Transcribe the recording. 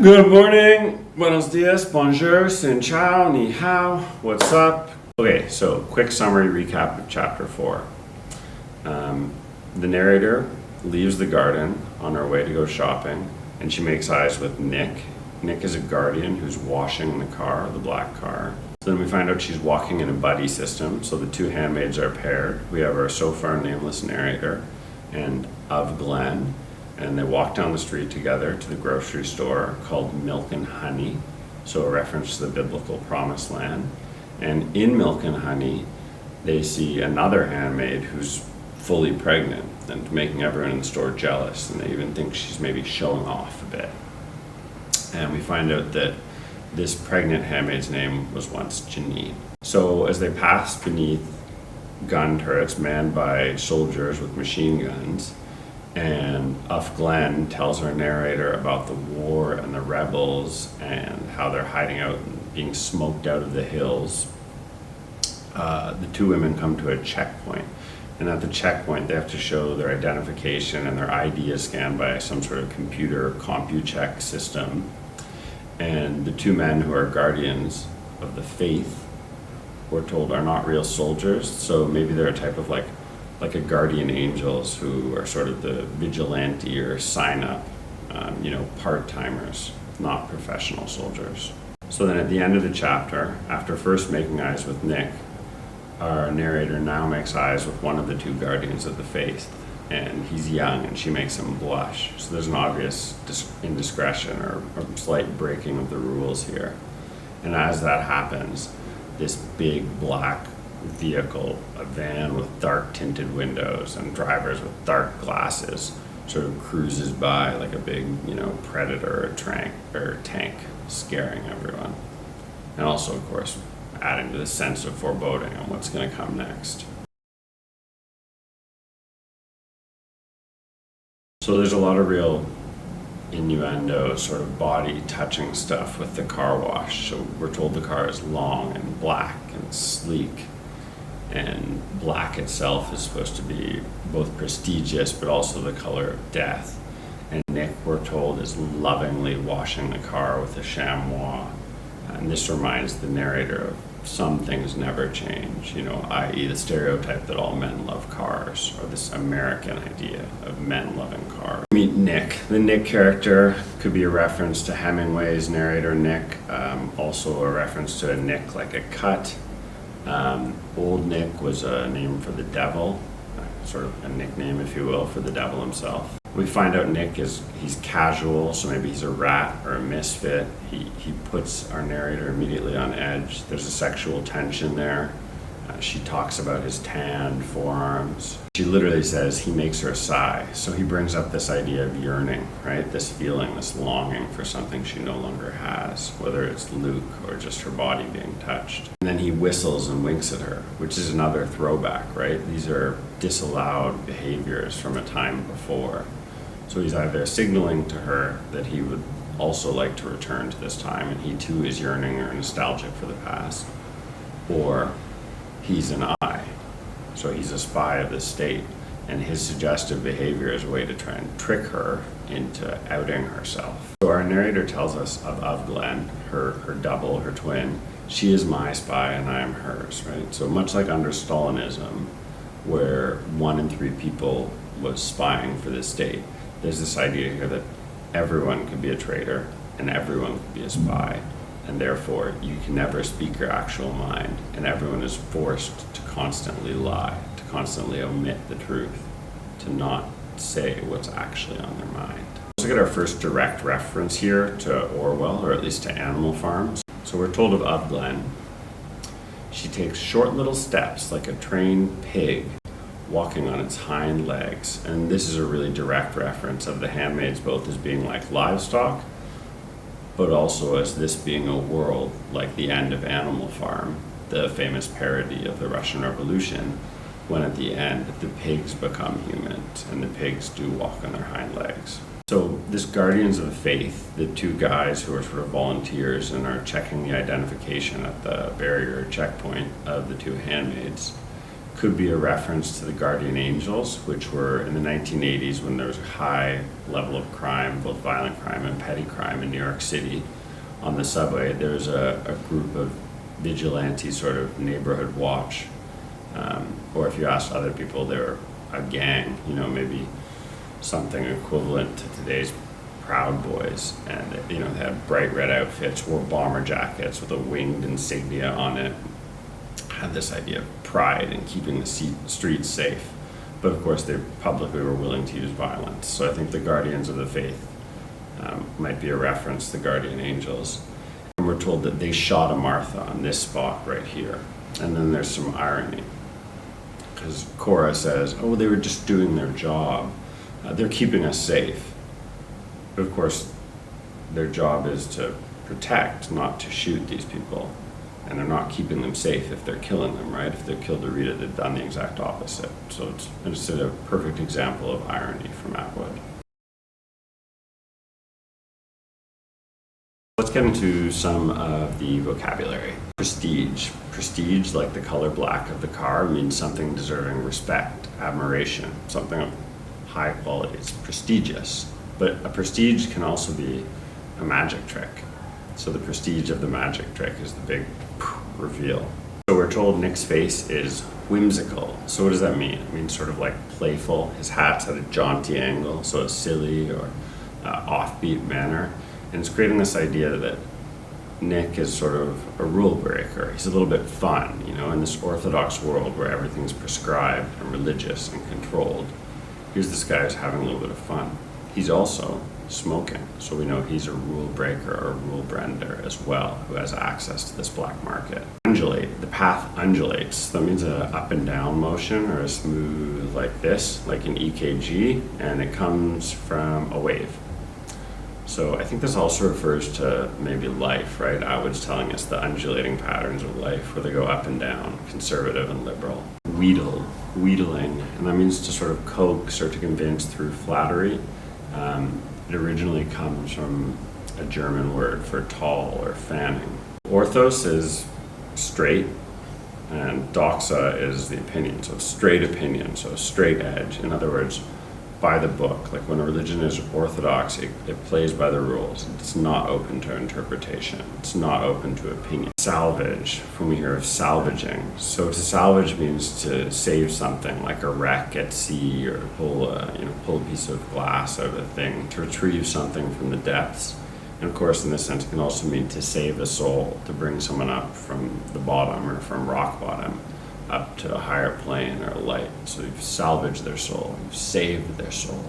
Good morning, buenos dias, bonjour, sin ciao, ni hao, what's up? Okay, so quick summary recap of chapter 4. The narrator leaves the garden on her way to go shopping, and she makes eyes with Nick. Nick is a guardian who's washing the car, the black car. So then we find out she's walking in a buddy system, so the two handmaids are paired. We have our so far nameless narrator and of Glen, and they walk down the street together to the grocery store called Milk and Honey, so a reference to the biblical promised land. And in Milk and Honey, they see another handmaid who's fully pregnant and making everyone in the store jealous, and they even think she's maybe showing off a bit. And we find out that this pregnant handmaid's name was once Janine. So as they pass beneath gun turrets manned by soldiers with machine guns, and Glen tells our narrator about the war and the rebels and how they're hiding out and being smoked out of the hills, the two women come to a checkpoint. And at the checkpoint, they have to show their identification, and their ID is scanned by some sort of computer CompuCheck system. And the two men who are guardians of the faith, we're told, are not real soldiers. So maybe they're a type of like a guardian angels who are sort of the vigilante or sign up, part-timers, not professional soldiers. So then at the end of the chapter, after first making eyes with Nick, our narrator now makes eyes with one of the two guardians of the faith, and he's young and she makes him blush. So there's an obvious indiscretion or slight breaking of the rules here. And as that happens, this big black vehicle, a van with dark tinted windows and drivers with dark glasses, sort of cruises by like a big, predator or tank, scaring everyone. And also, of course, adding to the sense of foreboding on what's going to come next. So there's a lot of real innuendo, sort of body touching stuff with the car wash. So we're told the car is long and black and sleek, and black itself is supposed to be both prestigious but also the color of death. And Nick, we're told, is lovingly washing the car with a chamois. And this reminds the narrator of some things never change, i.e. the stereotype that all men love cars, or this American idea of men loving cars. Meet Nick. The Nick character could be a reference to Hemingway's narrator Nick, also a reference to a Nick like a cut. Old Nick was a name for the devil, sort of a nickname, if you will, for the devil himself. We find out Nick he's casual, so maybe he's a rat or a misfit. He puts our narrator immediately on edge. There's a sexual tension there. She talks about his tanned forearms. She literally says he makes her sigh. So he brings up this idea of yearning, right? This feeling, this longing for something she no longer has, whether it's Luke or just her body being touched. And then he whistles and winks at her, which is another throwback, right? These are disallowed behaviors from a time before. So he's either signaling to her that he would also like to return to this time, and he too is yearning or nostalgic for the past, or he's an eye. So he's a spy of the state, and his suggestive behavior is a way to try and trick her into outing herself. So our narrator tells us of Glen, her double, her twin. She is my spy and I am hers, right? So much like under Stalinism, where 1 in 3 people was spying for the state, there's this idea here that everyone could be a traitor and everyone could be a spy, and therefore you can never speak your actual mind, and everyone is forced to constantly lie, to constantly omit the truth, to not say what's actually on their mind. Let's look at our first direct reference here to Orwell, or at least to Animal Farm. So we're told of Glen. She takes short little steps like a trained pig walking on its hind legs. And this is a really direct reference of the handmaids both as being like livestock, but also as this being a world like the end of Animal Farm, the famous parody of the Russian Revolution, when at the end the pigs become humans and the pigs do walk on their hind legs. So this Guardians of the Faith, the two guys who are sort of volunteers and are checking the identification at the barrier checkpoint of the two handmaids, could be a reference to the guardian angels, which were in the 1980s when there was a high level of crime, both violent crime and petty crime in New York City. On the subway, there was a group of vigilante sort of neighborhood watch, or if you ask other people, they were a gang, maybe something equivalent to today's Proud Boys, and they had bright red outfits, wore bomber jackets with a winged insignia on it, had this idea of pride in keeping the streets safe, but of course they publicly were willing to use violence. So I think the guardians of the faith might be a reference to the guardian angels. And we're told that they shot a Martha on this spot right here, and then there's some irony, because Cora says, oh, they were just doing their job, they're keeping us safe. But of course, their job is to protect, not to shoot these people. And they're not keeping them safe if they're killing them, right? If they killed Rita, they've done the exact opposite. So it's a perfect example of irony from Atwood. Let's get into some of the vocabulary. Prestige. Prestige, like the color black of the car, means something deserving respect, admiration, something of high quality. It's prestigious. But a prestige can also be a magic trick. So the prestige of the magic trick is the big reveal. So we're told Nick's face is whimsical. So what does that mean? It means sort of like playful. His hat's at a jaunty angle, so a silly or offbeat manner. And it's creating this idea that Nick is sort of a rule breaker. He's a little bit fun, in this orthodox world where everything's prescribed and religious and controlled. Here's this guy who's having a little bit of fun. He's also smoking, so we know he's a rule breaker or rule bender as well, who has access to this black market. Undulate, the path undulates. That means a up and down motion or a smooth like this, like an EKG, and it comes from a wave. So I think this also refers to maybe life, right? Atwood's telling us the undulating patterns of life where they go up and down, conservative and liberal. Wheedling, and that means to sort of coax or to convince through flattery. It originally comes from a German word for tall or fanning. Orthos is straight, and doxa is the opinion, so straight opinion, so straight edge. In other words, by the book. Like when a religion is orthodox, it plays by the rules. It's not open to interpretation. It's not open to opinion. Salvage, when we hear of salvaging. So to salvage means to save something, like a wreck at sea, or pull a piece of glass out of a thing, to retrieve something from the depths. And of course, in this sense, it can also mean to save a soul, to bring someone up from the bottom or from rock bottom up to a higher plane or a light. So you've salvaged their soul, you've saved their soul.